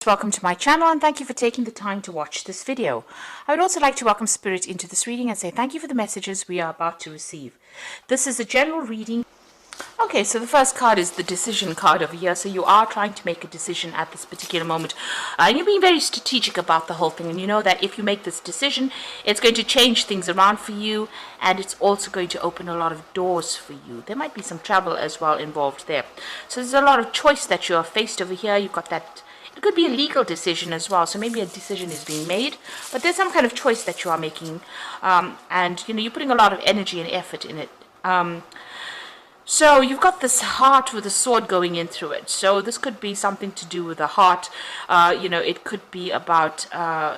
Welcome to my channel and thank you for taking the time to watch this video. I would also like to welcome Spirit into this reading and say thank you for the messages we are about to receive. This is a general reading. Okay, so the first card is the decision card over here. So you are trying to make a decision at this particular moment. And you're being very strategic about the whole thing. And you know that if you make this decision, it's going to change things around for you. And it's also going to open a lot of doors for you. There might be some travel as well involved there. So there's a lot of choice that you're faced over here. You've got that. It could be a legal decision as well, so maybe a decision is being made, but there's some kind of choice that you are making, and you know, you're putting a lot of energy and effort in it. So you've got this heart with a sword going in through it. So this could be something to do with the heart. You know, it could be about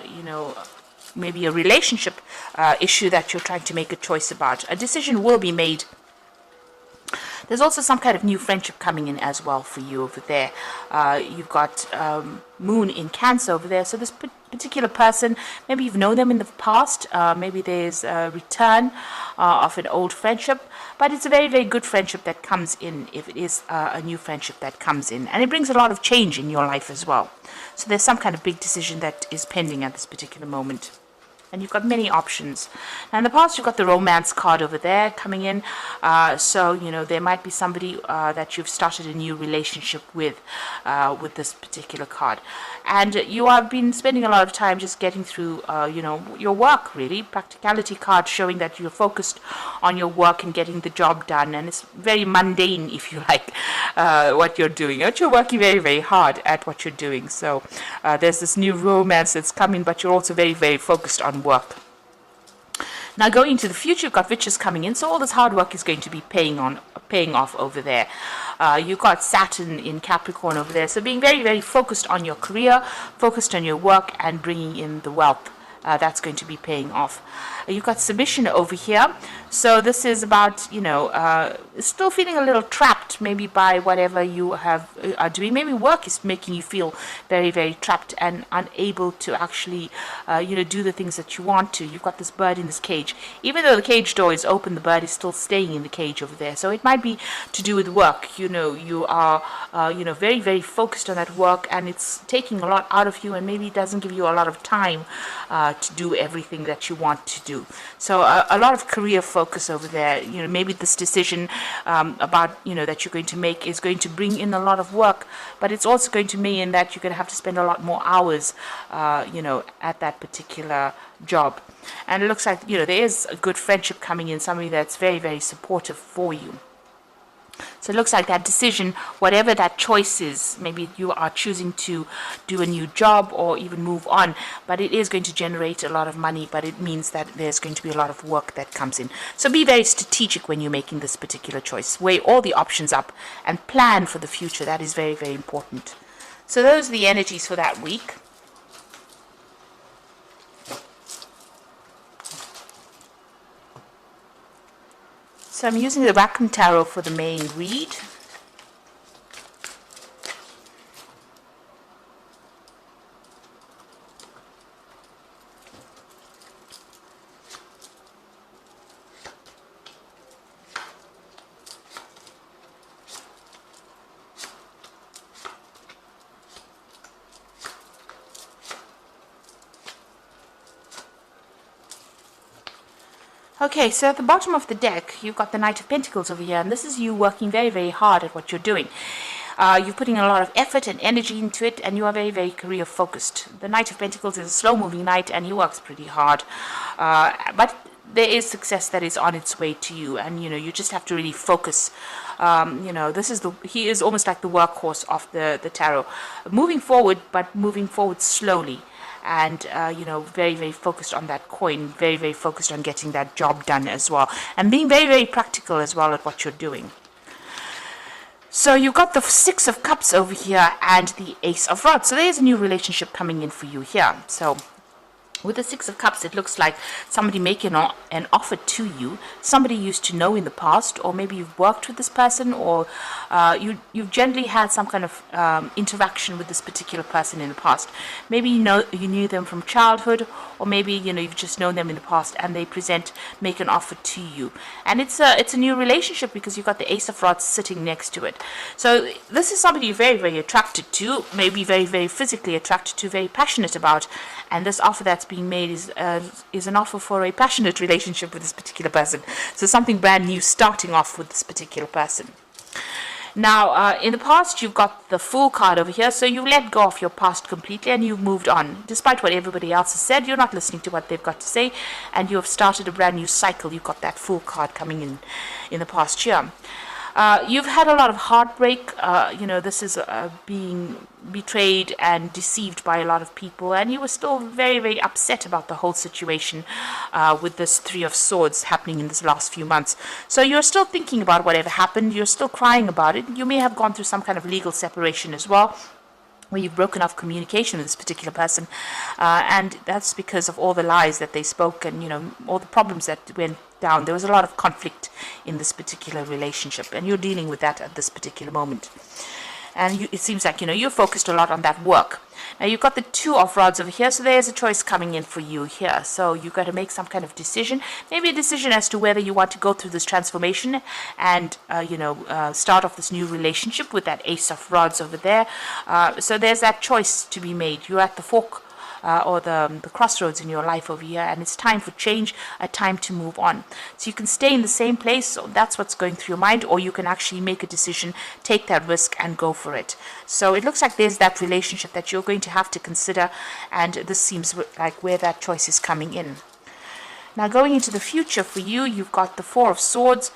you know, maybe a relationship issue that you're trying to make a choice about. A decision will be made. There's also some kind of new friendship coming in as well for you over there. You've got Moon in Cancer over there. So this particular person, maybe you've known them in the past. Maybe there's a return of an old friendship. But it's a very, very good friendship that comes in if it is a new friendship that comes in. And it brings a lot of change in your life as well. So there's some kind of big decision that is pending at this particular moment. And you've got many options. Now in the past, you've got the romance card over there coming in. So, you know, there might be somebody that you've started a new relationship with this particular card. And you have been spending a lot of time just getting through, you know, your work, really. Practicality card showing that you're focused on your work and getting the job done. And it's very mundane, if you like, what you're doing. But you're working very, very hard at what you're doing. So there's this new romance that's coming, but you're also very, very focused on work. Now going into the future, you've got riches coming in, so all this hard work is going to be paying off over there. You've got Saturn in Capricorn over there, so being very, very focused on your career, focused on your work, and bringing in the wealth. That's going to be paying off. You've got submission over here. So this is about, you know, still feeling a little trapped maybe by whatever you are doing. Maybe work is making you feel very, very trapped and unable to actually, you know, do the things that you want to. You've got this bird in this cage. Even though the cage door is open, the bird is still staying in the cage over there. So it might be to do with work. You know, you are, you know, very, very focused on that work, and it's taking a lot out of you, and maybe it doesn't give you a lot of time to do everything that you want to do. So a lot of career focus over there. You know, maybe this decision about, you know, that you're going to make is going to bring in a lot of work, but it's also going to mean that you're going to have to spend a lot more hours, you know, at that particular job. And it looks like, you know, there is a good friendship coming in, somebody that's very, very supportive for you. So it looks like that decision, whatever that choice is, maybe you are choosing to do a new job or even move on, but it is going to generate a lot of money, but it means that there's going to be a lot of work that comes in. So be very strategic when you're making this particular choice. Weigh all the options up and plan for the future. That is very, very important. So those are the energies for that week. So I'm using the Rackham Tarot for the main read. Okay, so at the bottom of the deck, you've got the Knight of Pentacles over here, and this is you working very, very hard at what you're doing. You're putting a lot of effort and energy into it, and you are very, very career focused. The Knight of Pentacles is a slow-moving knight, and he works pretty hard. But there is success that is on its way to you, and you know, you just have to really focus. You know, he is almost like the workhorse of the tarot, moving forward, but moving forward slowly. And, you know, very, very focused on that coin, very, very focused on getting that job done as well, and being very, very practical as well at what you're doing. So you've got the Six of Cups over here and the Ace of Rods. So there's a new relationship coming in for you here. So With the Six of Cups, it looks like somebody making an offer to you, somebody you used to know in the past, or maybe you've worked with this person, or you've generally had some kind of interaction with this particular person in the past. Maybe you knew them from childhood, or maybe you've just known them in the past, and they make an offer to you, and it's a new relationship because you've got the Ace of Rods sitting next to it. So this is somebody you're very, very attracted to, maybe very, very physically attracted to, very passionate about, and this offer that's being made is an offer for a passionate relationship with this particular person. So something brand new starting off with this particular person. Now, in the past, you've got the Fool card over here, so you let go of your past completely and you've moved on. Despite what everybody else has said, you're not listening to what they've got to say, and you have started a brand new cycle. You've got that Fool card coming in the past year. You've had a lot of heartbreak. This is being betrayed and deceived by a lot of people, and you were still very, very upset about the whole situation with this Three of Swords happening in this last few months. So you're still thinking about whatever happened. You're still crying about it. You may have gone through some kind of legal separation as well, where you've broken off communication with this particular person, and that's because of all the lies that they spoke and all the problems that went down. There was a lot of conflict in this particular relationship, and you're dealing with that at this particular moment. And it seems like you're focused a lot on that work. Now you've got the Two of Rods over here, so there's a choice coming in for you here. So you've got to make some kind of decision, maybe a decision as to whether you want to go through this transformation and start off this new relationship with that Ace of Rods over there. So there's that choice to be made. You're at the fork or the crossroads in your life over here, and it's time for change, a time to move on. So you can stay in the same place, so that's what's going through your mind, or you can actually make a decision, take that risk and go for it. So it looks like there's that relationship that you're going to have to consider, and this seems like where that choice is coming in. Now going into the future for you, you've got the Four of Swords.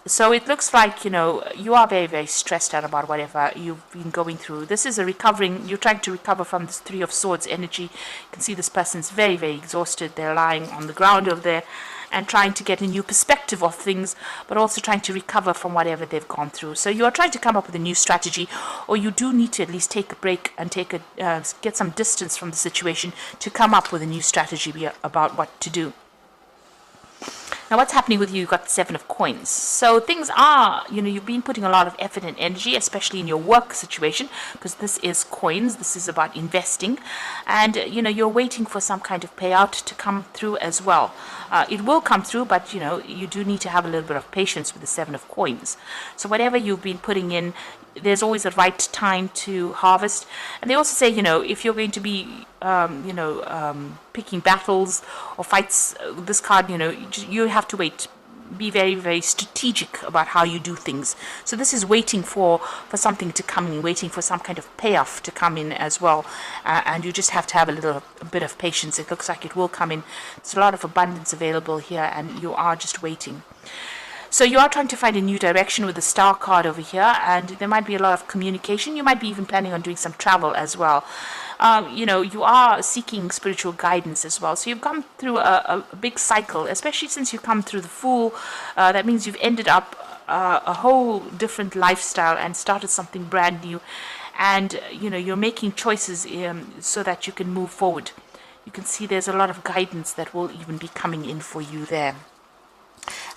So it looks like, you are very, very stressed out about whatever you've been going through. This is you're trying to recover from this Three of Swords energy. You can see this person's very, very exhausted. They're lying on the ground over there and trying to get a new perspective of things, but also trying to recover from whatever they've gone through. So you are trying to come up with a new strategy, or you do need to at least take a break and get some distance from the situation to come up with a new strategy about what to do. Now what's happening with you? You've got the Seven of Coins. So things are, you've been putting a lot of effort and energy, especially in your work situation, because this is coins. This is about investing. And, you're waiting for some kind of payout to come through as well. It will come through, but, you do need to have a little bit of patience with the Seven of Coins. So whatever you've been putting in, there's always a right time to harvest. And they also say, if you're going to be, picking battles or fights, this card, you have to wait. Be very, very strategic about how you do things. So this is waiting for something to come in, waiting for some kind of payoff to come in as well. And you just have to have a bit of patience. It looks like it will come in. There's a lot of abundance available here, and you are just waiting. So you are trying to find a new direction with the Star card over here, and there might be a lot of communication. You might be even planning on doing some travel as well. You are seeking spiritual guidance as well. So you've come through a big cycle, especially since you come through the Fool. That means you've ended up a whole different lifestyle and started something brand new. And, you're making choices so that you can move forward. You can see there's a lot of guidance that will even be coming in for you there.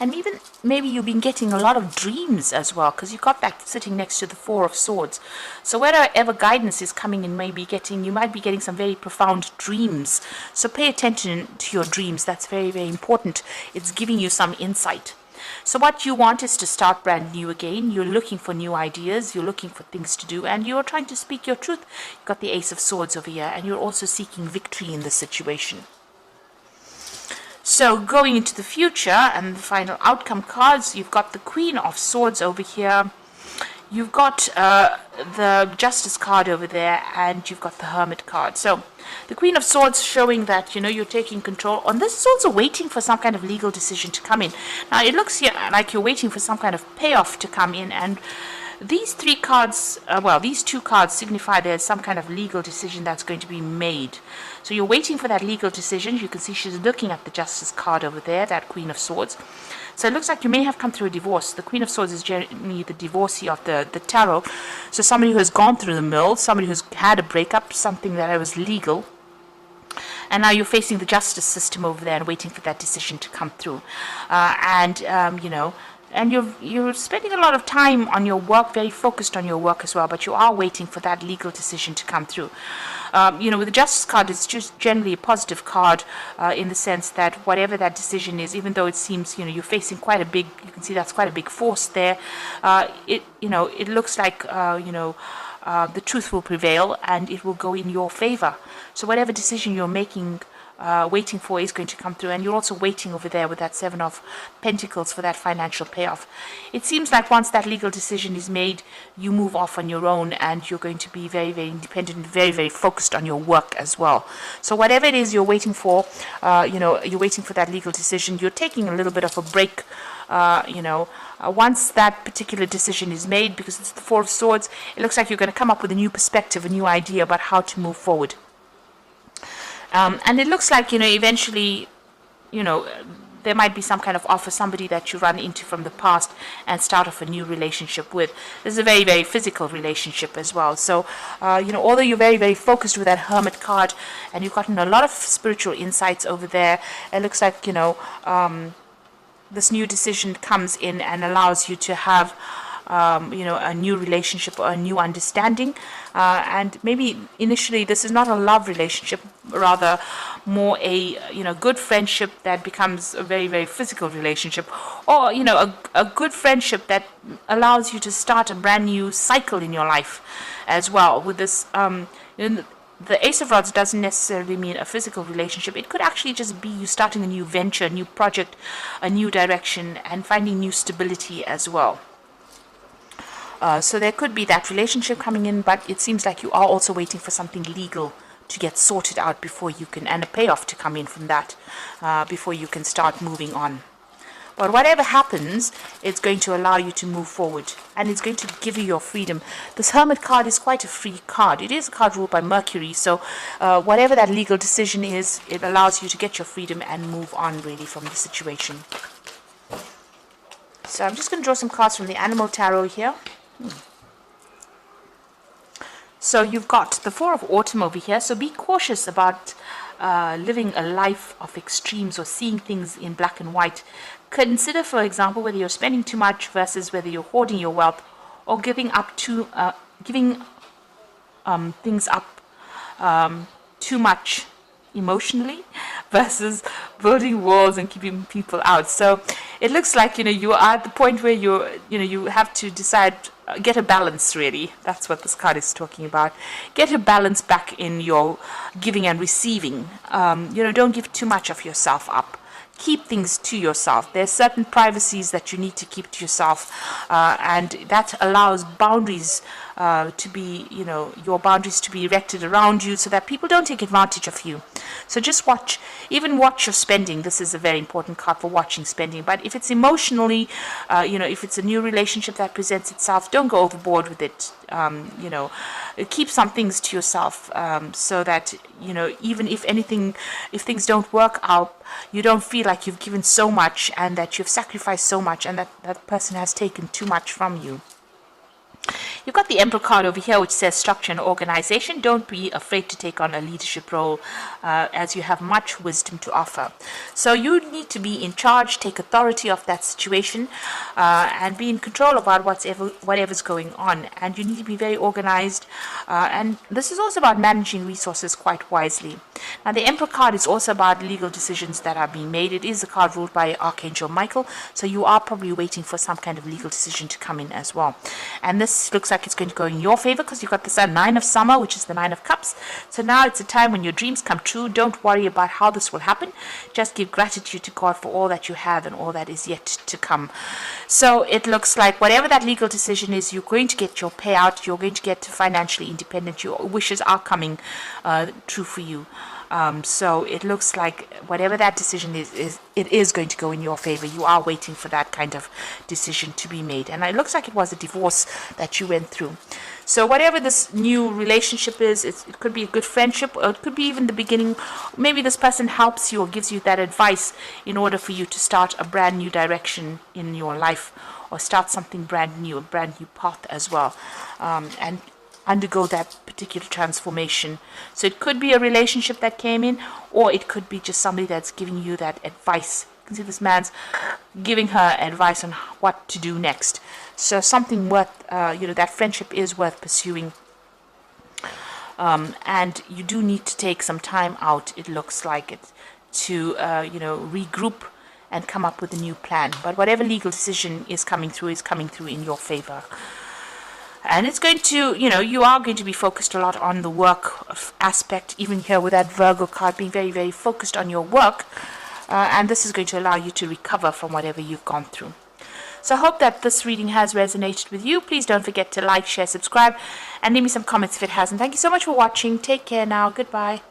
And even maybe you've been getting a lot of dreams as well, because you've got that sitting next to the Four of Swords. So wherever guidance is coming in, you might be getting some very profound dreams. So pay attention to your dreams. That's very, very important. It's giving you some insight. So what you want is to start brand new again. You're looking for new ideas. You're looking for things to do, and you're trying to speak your truth. You've got the Ace of Swords over here, and you're also seeking victory in this situation. So going into the future and the final outcome cards, you've got the Queen of Swords over here. You've got the Justice card over there, and you've got the Hermit card. So the Queen of Swords showing that, you're taking control. And this is also waiting for some kind of legal decision to come in. Now, it looks here like you're waiting for some kind of payoff to come in, and these three cards, these two cards signify there's some kind of legal decision that's going to be made. So you're waiting for that legal decision. You can see she's looking at the Justice card over there, that Queen of Swords. So it looks like you may have come through a divorce. The Queen of Swords is generally the divorcee of the tarot. So somebody who has gone through the mill, somebody who's had a breakup, something that was legal. and now you're facing the justice system over there and waiting for that decision to come through. And you're spending a lot of time on your work, very focused on your work as well, but you are waiting for that legal decision to come through. With the Justice card, it's just generally a positive card in the sense that whatever that decision is, even though it seems, you're facing quite a big, you can see that's quite a big force there, it looks like, the truth will prevail and it will go in your favor. So whatever decision you're making, waiting for is going to come through, and you're also waiting over there with that Seven of Pentacles for that financial payoff. It seems like once that legal decision is made, you move off on your own and you're going to be very, very independent, very, very focused on your work as well. So whatever it is you're waiting for, you're waiting for that legal decision, you're taking a little bit of a break, once that particular decision is made, because it's the Four of Swords, it looks like you're going to come up with a new perspective, a new idea about how to move forward. And it looks like, eventually, there might be some kind of offer, somebody that you run into from the past and start off a new relationship with. This is a very, very physical relationship as well. So, although you're very, very focused with that Hermit card and you've gotten a lot of spiritual insights over there, it looks like, this new decision comes in and allows you to have a new relationship or a new understanding. And maybe initially this is not a love relationship, rather more a, good friendship that becomes a very, very physical relationship, or, a good friendship that allows you to start a brand new cycle in your life as well. With this, the Ace of Rods doesn't necessarily mean a physical relationship. It could actually just be you starting a new venture, a new project, a new direction, and finding new stability as well. So there could be that relationship coming in, but it seems like you are also waiting for something legal to get sorted out before you can, and a payoff to come in from that, before you can start moving on. But whatever happens, it's going to allow you to move forward, and it's going to give you your freedom. This Hermit card is quite a free card. It is a card ruled by Mercury, so whatever that legal decision is, it allows you to get your freedom and move on really from the situation. So I'm just going to draw some cards from the Animal Tarot here. So you've got the Four of Autumn over here, so be cautious about living a life of extremes or seeing things in black and white. Consider, for example, whether you're spending too much versus whether you're hoarding your wealth, or giving things up too much emotionally versus building walls and keeping people out. So it looks like you are at the point where you have to decide, get a balance really. That's what this card is talking about. Get a balance back in your giving and receiving. Don't give too much of yourself up. Keep things to yourself. There's certain privacies that you need to keep to yourself, and that allows boundaries to be, your boundaries to be erected around you so that people don't take advantage of you. So just watch your spending. This is a very important card for watching spending. But if it's emotionally, if it's a new relationship that presents itself, don't go overboard with it. Keep some things to yourself, so that, even if things don't work out, you don't feel like you've given so much and that you've sacrificed so much and that person has taken too much from you. You've got the Emperor card over here, which says structure and organization. Don't be afraid to take on a leadership role, as you have much wisdom to offer. So you need to be in charge, take authority of that situation, and be in control about whatever's going on. And you need to be very organized. And this is also about managing resources quite wisely. Now, the Emperor card is also about legal decisions that are being made. It is a card ruled by Archangel Michael, so you are probably waiting for some kind of legal decision to come in as well. And this looks like it's going to go in your favor because you've got the Nine of Summer, which is the Nine of Cups. So now it's a time when your dreams come true. Don't worry about how this will happen. Just give gratitude to God for all that you have and all that is yet to come. So it looks like whatever that legal decision is, you're going to get your payout. You're going to get financially independent. Your wishes are coming true for you. So it looks like whatever that decision is it is going to go in your favor. You are waiting for that kind of decision to be made. And it looks like it was a divorce that you went through. So whatever this new relationship is, it could be a good friendship, or it could be even the beginning. Maybe this person helps you or gives you that advice in order for you to start a brand new direction in your life, or start something brand new, a brand new path as well. And undergo that particular transformation. So it could be a relationship that came in, or it could be just somebody that's giving you that advice. You can see this man's giving her advice on what to do next. So something worth, that friendship is worth pursuing. And you do need to take some time out, it looks like it, to, regroup and come up with a new plan. But whatever legal decision is coming through in your favor. And it's going to, you are going to be focused a lot on the work aspect, even here with that Virgo card, being very, very focused on your work. And this is going to allow you to recover from whatever you've gone through. So I hope that this reading has resonated with you. Please don't forget to like, share, subscribe, and leave me some comments if it hasn't. Thank you so much for watching. Take care now. Goodbye.